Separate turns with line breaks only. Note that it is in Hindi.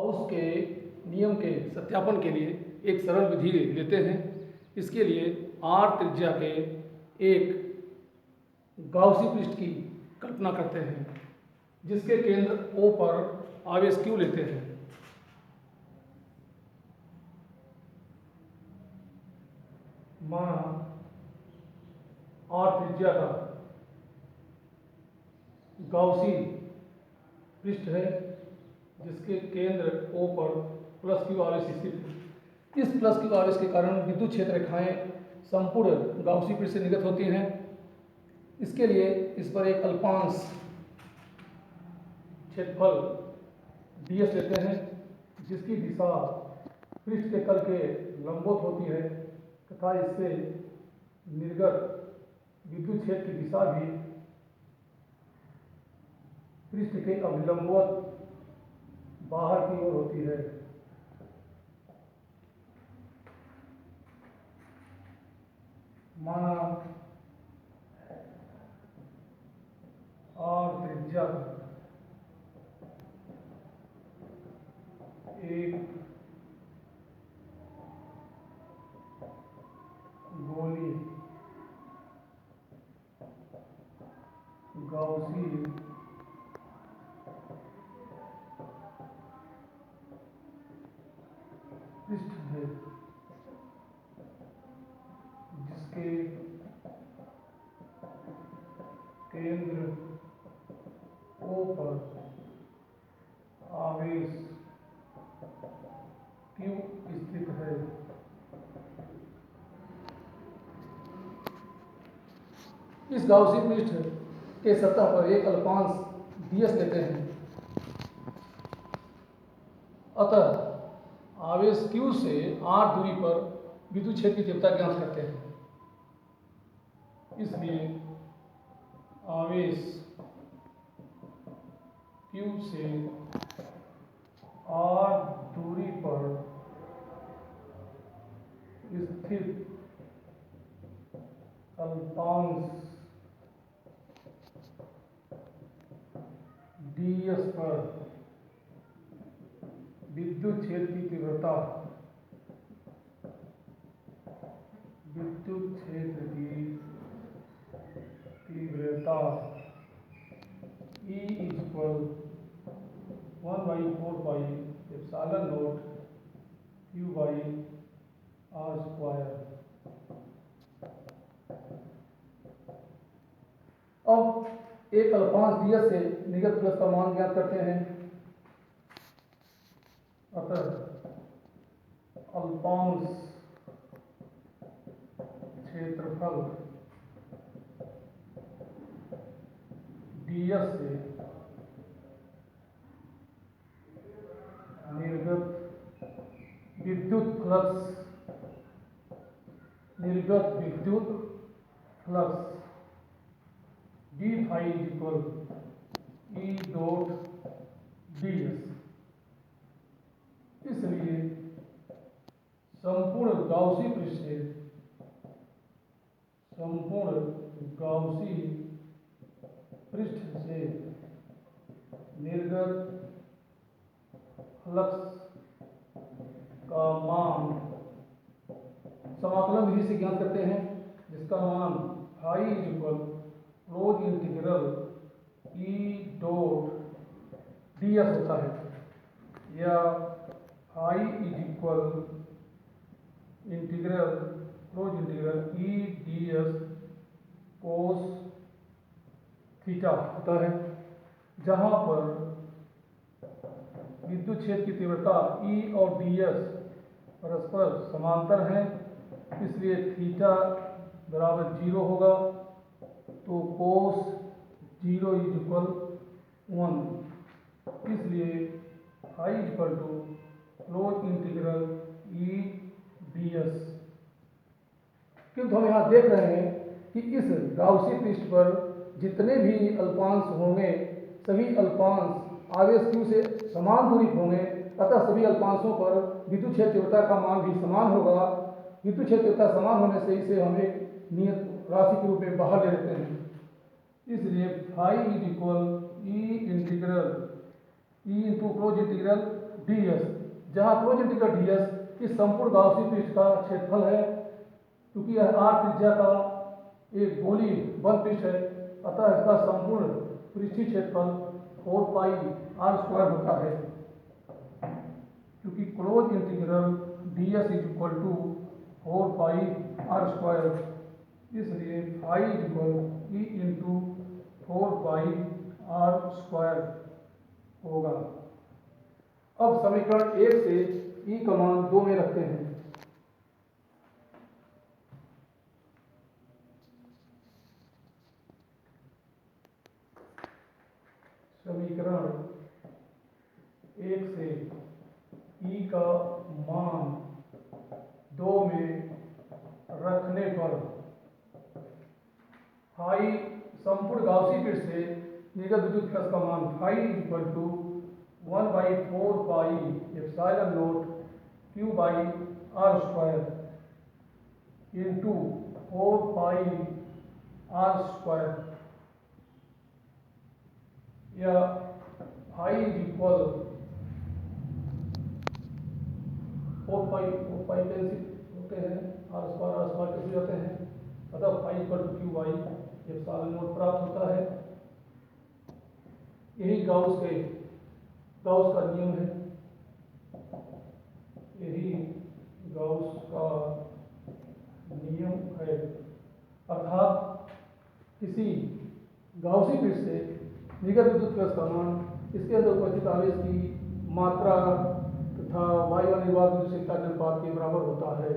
गाउस के नियम के सत्यापन के लिए एक सरल विधि लेते हैं। इसके लिए r त्रिज्या के एक गाउसी पृष्ठ की कल्पना करते हैं जिसके केंद्र O पर आवेश Q लेते हैं। माना r त्रिज्या का गाउसी पृष्ठ है जिसके केंद्र O पर प्लस Q आवेश स्थित है। इस प्लस Q आवेश के कारण विद्युत क्षेत्र रेखाएं संपूर्ण गाउसी पृष्ठ से निर्गत होती हैं। इसके लिए इस पर एक अल्पांश क्षेत्रफल ds लेते हैं जिसकी दिशा पृष्ठ के तल के लंबवत होती है तथा इससे निर्गत विद्युत क्षेत्र की दिशा भी पृष्ठ के अभिलंबवत बाहर की ओर होती है। माना r त्रिज्या एक गोली गाउसी पृष्ठ है जिसके केंद्र O पर आवेश Q स्थित है। इस गाउसी पृष्ठ के सतह पर एक अल्पांश ds लेते हैं। अतः आवेश Q से r दूरी पर विद्युत क्षेत्र की तीव्रता ज्ञात करते हैं। इसलिए आवेश Q से r दूरी पर स्थित अल्पांश ds पर विद्युत क्षेत्र की तीव्रता E equal 1/4 pi epsilon not Q by r square. अब एक अल्पांश ds से निर्गत प्लस का मान ज्ञात करते हैं। अतः अल्पांश क्षेत्रफल ds से निर्गत विद्युत flux d phi equal E dot ds। इसलिए संपूर्ण गाउसी पृष्ठ से निर्गत फ्लक्स का मान समाकलन विधि से ज्ञात करते हैं जिसका मान phi equal close integral E dot ds होता है या phi equal integral close integral E ds cos theta होता है, जहां पर विद्युत क्षेत्र की तीव्रता E और ds परस्पर समांतर हैं। इसलिए थीटा बराबर 0 होगा तो कोस 0 इक्वल 1। इसलिए phi equal to close integral E ds। किंतु हम यहाँ देख रहे हैं कि इस गाउसी पृष्ठ पर जितने भी अल्पांश होंगे सभी अल्पांश आवेश Q से समान दूरी होंगे। अतः सभी अल्पांशों पर विद्युत क्षेत्र तीव्रता का मान भी समान होगा। विद्युत क्षेत्र तीव्रता समान होने से इसे हम एक नियत राशि के रूप में बाहर ले लेते हैं। इसलिए phi is equal E integral E into close integral d S, जहाँ क्लोज इंटीग्रल डी एस इस संपूर्ण गाउसी पृष्ठ का क्षेत्रफल है। क्योंकि यह r त्रिज्या का एक गोली बल पृष्ठ है, अतः इसका संपूर्ण पृष्ठीय क्षेत्रफल 4 पाई r स्क्वायर होता है। क्योंकि closed integral d s is equal to 4 pi r square, इसलिए phi is equal E into 4 pi r square होगा। अब समीकरण 1 से ई का मान 2 में रखते हैं। समीकरण 1 से ई का मान 2 में रखने पर फाई संपूर्ण गाउसी पृष्ठ से निर्गत विद्युत फ्लक्स का मान phi equal to 1/4 pi epsilon naught q by r square into 4 pi r square, या phi is equal 4 pi cancel होते हैं, आर स्क्वायर कैंसिल जाते हैं, अतः phi equal to q by epsilon naught प्राप्त होता है। यही गाउस का नियम है, यही गाउस का नियम है। अर्थात किसी गाउसी पृष्ठ से निर्गत विद्युत फ्लक्स का मान इसके अंदर उपस्थित आवेश की मात्रा तथा वायु निर्वात विद्युत के अनुपात के बराबर होता है।